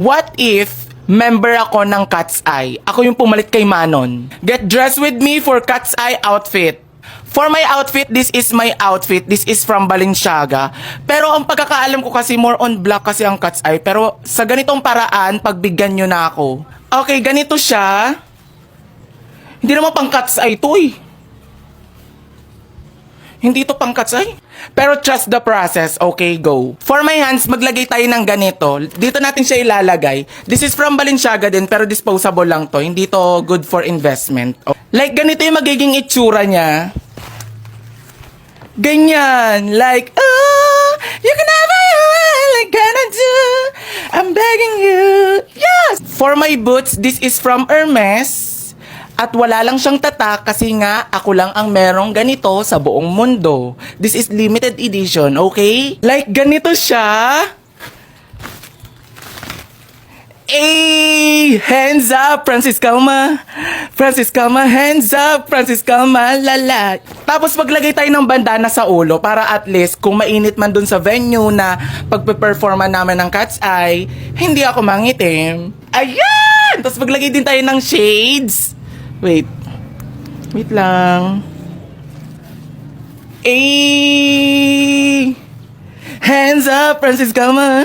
What if member ako ng Cat's Eye? Ako yung pumalit kay Manon. Get dressed with me for Cat's Eye outfit. For my outfit, this is my outfit. This is from Balenciaga. Pero ang pagkakaalam ko kasi more on black kasi ang Cat's Eye. Pero sa ganitong paraan, pagbigyan nyo na ako. Okay, ganito siya. Hindi naman pang Cat's Eye to eh. Hindi to pang Cat's Eye. Pero trust the process. Okay, go. For my hands, maglagay tayo ng ganito. Dito natin siya ilalagay. This is from Balenciaga din, pero disposable lang to. Hindi to good for investment. Like, ganito yung magiging itsura niya. Ganyan. Like, oh, you can have my heart like gonna do. I'm begging you. Yes! For my boots, this is from Hermes. At wala lang siyang tatak kasi nga ako lang ang merong ganito sa buong mundo. This is limited edition, okay? Like ganito siya. Hey! Hands up, Francis Calma. Francis Calma, hands up, Francis Calma, lala. Tapos maglagay tayo ng bandana sa ulo para at least kung mainit man dun sa venue na pagpe-performan namin ng Cat's Eye, hindi ako mangitim. Ayan! Tapos maglagay din tayo ng shades. Wait lang. Ay! Hands up, Francis Calma.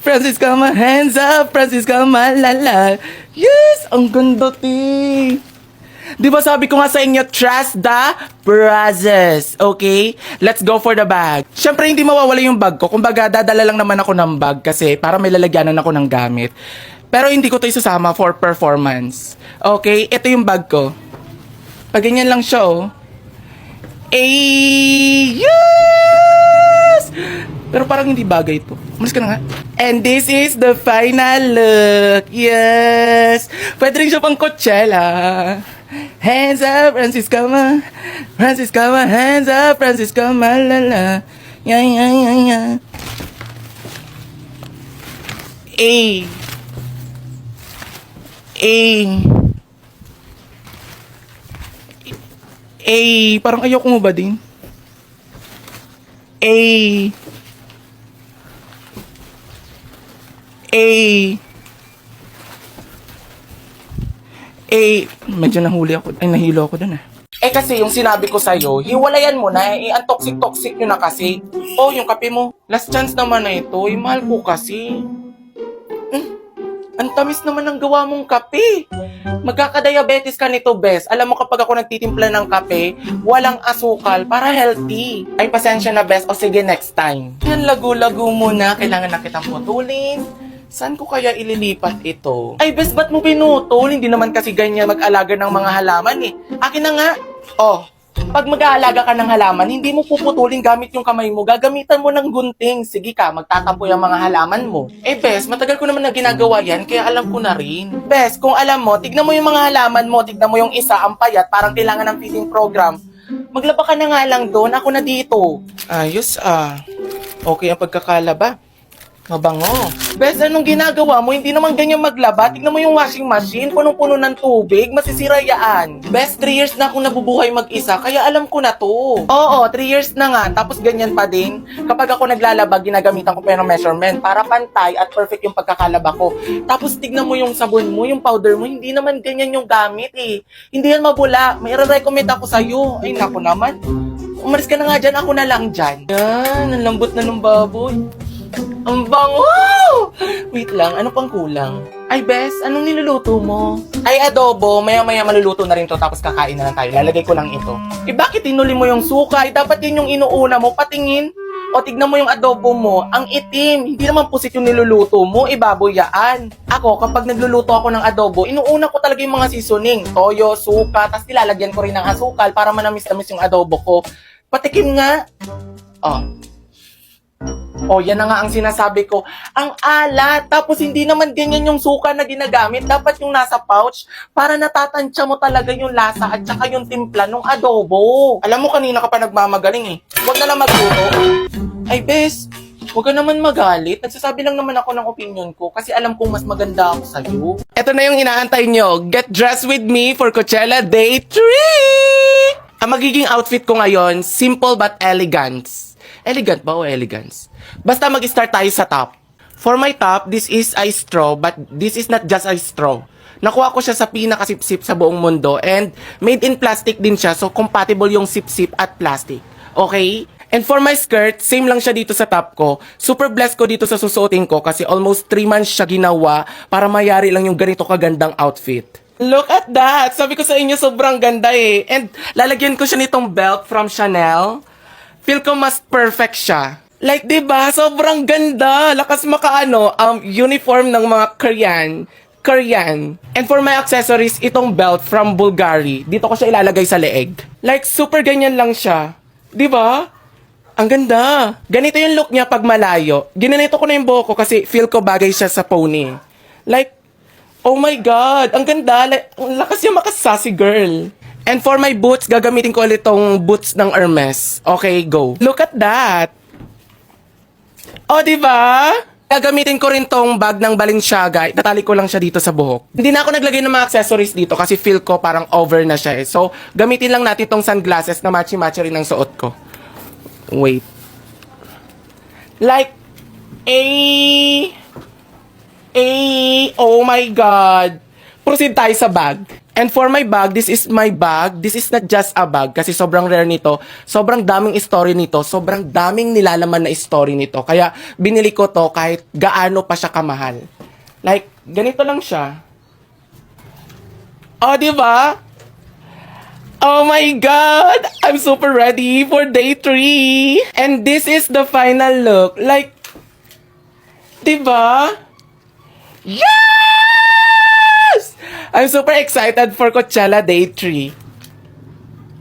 Francis Calma, hands up, Francis Calma, lala. Yes! Ang ganda, ti. Di ba sabi ko nga sa inyo, trust the process. Okay? Let's go for the bag. Siyempre, hindi mawawala yung bag ko. Kumbaga, dadala lang naman ako ng bag kasi para may lalagyanan ako ng gamit. Pero hindi ko to isusama for performance. Okay? Ito yung bag ko. Pag ganyan lang siya, oh. Yes! Pero parang hindi bagay ito. Umalis ka na nga. And this is the final look. Yes! Pwede rin siya pang Coachella. Hands up, Francis Calma. Francis Calma, hands up, Francis Calma, lala. Yeah, yeah, yeah, yeah. Ay! Parang ayoko mo ba din? Medyo nahuli ako. Ay, nahilo ako dun ah. Kasi yung sinabi ko sa'yo, hiwalayan mo na ang toxic-toxic nyo na kasi. Yung kape mo. Last chance naman na ito. Mahal ko kasi. Ang tamis naman ng gawa mong kape. Magkakadiabetes ka nito, Bes. Alam mo kapag ako nagtitimpla ng kape, walang asukal para healthy. Ay, pasensya na, Bes. O sige, next time. Yan, lagu-lagu muna. Kailangan na kitang putulin. Saan ko kaya ililipat ito? Ay, Bes, ba't mo pinutol? Hindi naman kasi ganyan mag-alaga ng mga halaman eh. Akin na nga. Pag mag-aalaga ka ng halaman, hindi mo puputulin gamit yung kamay mo. Gagamitan mo ng gunting. Sige ka, magtatampo yung mga halaman mo. Bes, matagal ko naman na ginagawa yan, kaya alam ko na rin. Bes, kung alam mo, tignan mo yung mga halaman mo, tignan mo yung isa, ang payat, parang kailangan ng feeding program. Maglaba ka na nga lang doon, ako na dito. Ayos Okay ang pagkakalaba. Mabango. Bes, anong ginagawa mo? Hindi naman ganyan maglaba. Tignan mo yung washing machine, punong-puno ng tubig, masisira yan. Bes, 3 years na akong nabubuhay mag-isa, kaya alam ko na to. Oo, 3 years na nga, tapos ganyan pa din. Kapag ako naglalaba, ginagamitan ko pa ng measurement para pantay at perfect yung pagkakalaba ko. Tapos tignan mo yung sabon mo, yung powder mo, hindi naman ganyan yung gamit eh. Hindi yan mabula. May recommend ako sa'yo. Ay, naku naman. Umalis ka na nga dyan, ako na lang dyan. Yan, ang lambot na ng baboy. Ang bango! Wait lang, ano pang kulang? Ay, Bes, anong niluluto mo? Ay, adobo. Maya-maya maluluto na rin to tapos kakain na lang tayo. Lalagay ko lang ito. Bakit inuli mo yung suka? Dapat yun yung inuuna mo. Patingin. O, tignan mo yung adobo mo. Ang itim. Hindi naman pusit yung niluluto mo. Baboyaan. Ako, kapag nagluluto ako ng adobo, inuuna ko talaga yung mga seasoning. Toyo, suka, tapos nilalagyan ko rin ng asukal para manamis-tamis yung adobo ko. Patikim nga. Yan na nga ang sinasabi ko. Ang alat. Tapos hindi naman ganyan yung suka na ginagamit. Dapat yung nasa pouch para natatansya mo talaga yung lasa at saka yung timpla ng adobo. Alam mo, kanina ka pa nagmamagaling eh. Huwag na lang magluto. Ay, Bes, huwag ka naman magalit. Nagsasabi lang naman ako ng opinion ko kasi alam kong mas maganda ako sa'yo. Ito na yung inaantay nyo. Get dressed with me for Coachella Day 3! Ang magiging outfit ko ngayon, simple but elegant. Elegant ba o elegance? Basta mag-start tayo sa top. For my top, this is a straw, but this is not just a straw. Nakuha ko siya sa pinakasip-sip sa buong mundo and made in plastic din siya, so compatible yung sip-sip at plastic. Okay? And for my skirt, same lang siya dito sa top ko. Super blessed ko dito sa susuotin ko kasi almost 3 months siya ginawa para mayari lang yung ganito kagandang outfit. Look at that! Sabi ko sa inyo, sobrang ganda eh. And lalagyan ko siya nitong belt from Chanel. Feel ko mas perfect siya. Like, diba? Sobrang ganda! Lakas makaano, uniform ng mga Korean. And for my accessories, itong belt from Bulgari. Dito ko siya ilalagay sa leeg. Like, super ganyan lang siya. Diba? Ang ganda. Ganito yung look niya pag malayo. Ginanito ko na yung buhok ko kasi feel ko bagay siya sa pony. Like, oh my God. Ang ganda. Like, ang lakas yung makasasi girl. And for my boots, gagamitin ko ulit tong boots ng Hermes. Okay, go. Look at that. Oh, diba? Gagamitin ko rin tong bag ng Balenciaga. Itatali ko lang siya dito sa buhok. Hindi na ako naglagay ng mga accessories dito kasi feel ko parang over na siya eh. So, gamitin lang natin tong sunglasses na matchy-matchy rin ang suot ko. Wait. Like, oh my God. Proceed tayo sa bag. And for my bag, this is my bag. This is not just a bag kasi sobrang rare nito. Sobrang daming story nito. Sobrang daming nilalaman na story nito. Kaya binili ko to kahit gaano pa siya kamahal. Like, ganito lang siya. Oh, di ba? Oh my God! I'm super ready for day 3. And this is the final look. Like, di ba? Yes! I'm super excited for Coachella Day 3.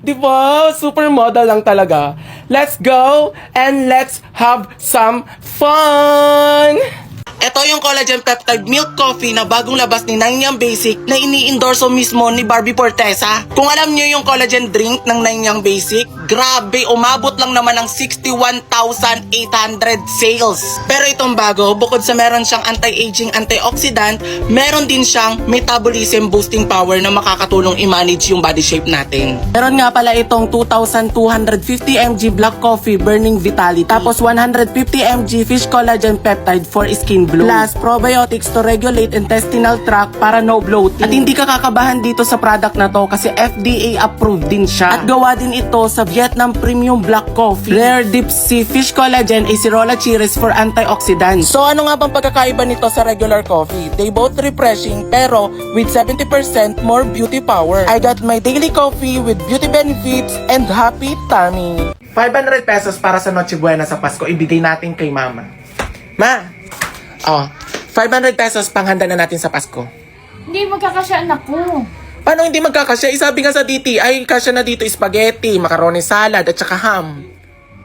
Diba? Super model lang talaga. Let's go and let's have some fun! Ito yung collagen peptide milk coffee na bagong labas ni Nine Young Basic na ini-endorso mismo ni Barbie Fortesa. Kung alam nyo yung collagen drink ng Nine Young Basic, grabe, umabot lang naman ng 61,800 sales. Pero itong bago, bukod sa meron siyang anti-aging antioxidant, meron din siyang metabolism boosting power na makakatulong i-manage yung body shape natin. Meron nga pala itong 2,250 mg black coffee burning vitality, tapos 150 mg fish collagen peptide for skin glow. Plus, probiotics to regulate intestinal tract para no bloating. At hindi ka kakabahan dito sa product na to kasi FDA approved din siya. At gawa din ito sa Vietnam Premium Black Coffee. Rare Deep Sea Fish Collagen Acerola Cherries for antioxidants. So ano nga bang pagkakaiba nito sa regular coffee? They both refreshing pero with 70% more beauty power. I got my daily coffee with beauty benefits and happy tummy. 500 pesos para sa Noche Buena sa Pasko. Ibigay natin kay Mama. Ma! Oh, 500 pesos panghanda na natin sa Pasko. Hindi magkakasya anak ko. Paano hindi magkakasya? Isabi nga sa DTI, kasya na dito spaghetti, macaroni salad, at saka ham.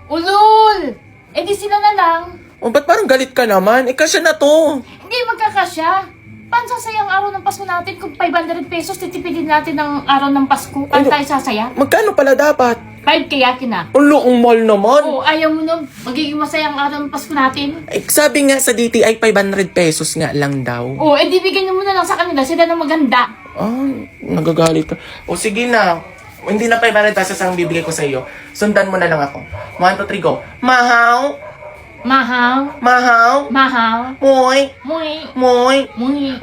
Ulul! Eh di sila na lang. O, ba't parang galit ka naman? Kasya na to. Hindi magkakasya. Paano sasaya ang araw ng Pasko natin kung 500 pesos titipidin natin ng araw ng Pasko? Paano tayo sasaya? Magkano pala dapat? 5 kaya na. Ulo, ang mahal naman. Oo, ayaw mo nung magiging masaya ang araw ng Pasko natin. Eh, sabi nga sa DTI, 500 pesos nga lang daw. Oo, eh di bigyan mo na lang sa kanila. Sila na maganda. Ah, nagagalit ka. O sige na. Hindi na 500 pesos ang bibigay ko sa iyo. Sundan mo na lang ako. 1, 2, 3, go. Mahaw! Mahal. Mahaw! Mahal. Moy! Mui. Moy! Mui.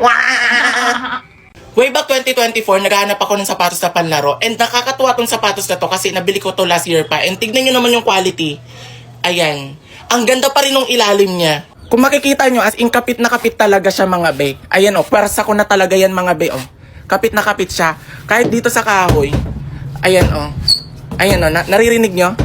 Way back 2024, naghahanap ako ng sapatos na panlaro and nakakatuwa tong sapatos na to kasi nabili ko to last year pa and tignan nyo naman yung quality. Ayan. Ang ganda pa rin ng ilalim niya. Kung makikita nyo, as in kapit na kapit talaga siya mga be. Ayan o, persa ko na talaga yan mga be o. Kapit na kapit siya. Kahit dito sa kahoy. Ayan o. Ayan o, naririnig nyo?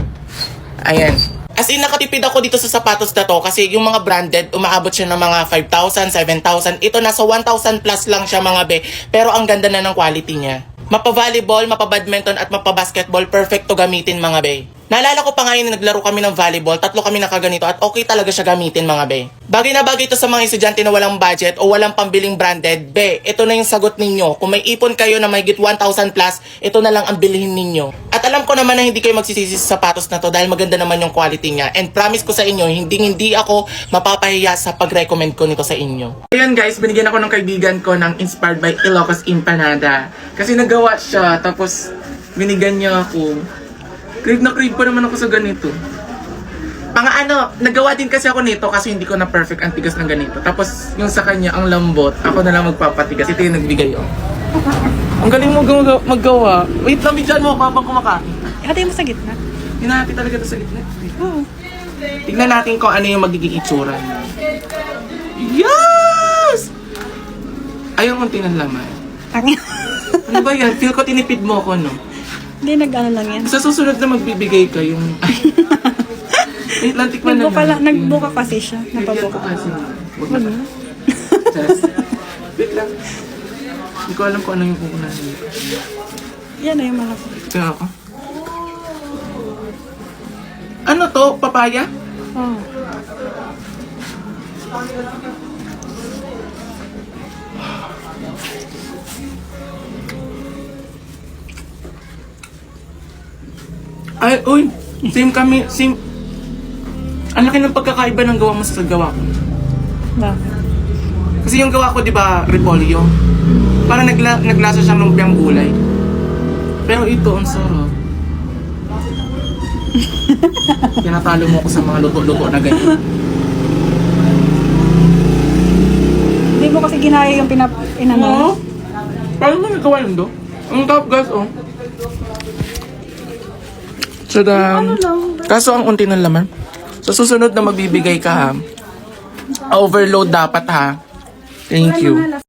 Ayan. As in, nakatipid ako dito sa sapatos na to kasi yung mga branded, umaabot siya ng mga 5,000, 7,000. Ito, nasa 1,000 plus lang siya mga be. Pero ang ganda na ng quality niya. Mapa-volleyball, mapa-badminton at mapa-basketball, perfect to gamitin mga be. Naalala ko pa ngayon, naglaro kami ng volleyball, 3 kami nakaganito at okay talaga siya gamitin mga be. Bagay na bagay ito sa mga estudyante na walang budget o walang pambiling branded. Be, ito na yung sagot ninyo. Kung may ipon kayo na may git 1,000 plus, ito na lang ang bilhin ninyo. At alam ko naman na hindi kayo magsisisi sa sapatos na to dahil maganda naman yung quality niya. And promise ko sa inyo, hindi ako mapapahiya sa pag-recommend ko nito sa inyo. Ayan guys, binigyan ako ng kaibigan ko ng inspired by Ilocos Empanada. Kasi nagawa siya, tapos binigyan niya ako. Crave na crave pa naman ako sa ganito. Nagawa din kasi ako nito kasi hindi ko na perfect ang tigas ng ganito. Tapos yung sa kanya, ang lambot, ako na lang magpapatigas. Ito yung nagbigay, oh. Ang galing mo maggawa. Wait lang, bigyan mo ako habang kumakain. Hati mo sa gitna. Hinahati talaga ito sa gitna. Oo. Tignan natin kung ano yung magiging itsura niya. Yes! Ayaw mong tinanlaman. Tangin. Ano ba yan? Feel ko tinipid mo ako, no? Hindi, nag-ano lang yan. Sa susunod na magbibigay ka yung... Wait lang, tikman na natin. Nagbuka kasi siya. Bigyan ko Napabuka. kasi. Huwag na. Just, wait lang. Hindi ko alam kung ano yung kukunahin. Yan na yung malaki. Tingnan ako. Ano to? Papaya? Oo. Ay, uy! Same kami, same... Ang laki ng pagkakaiba ng gawa mo sa gawa ko. Bakit? Kasi yung gawa ko, di ba, repolyo? Parang naglasa siyang lumpiang gulay. Pero ito, ang sarap. Tinatalo mo ko sa mga luto-luto na ganyan. Hindi mo kasi ginaya yung Oo. inano. Paano mo nagawa yun, do? Ang top, guys, oh. Sadam. Kaso ang unti ng laman. Sa susunod na magbibigay ka, ha? Overload dapat, ha? Thank you.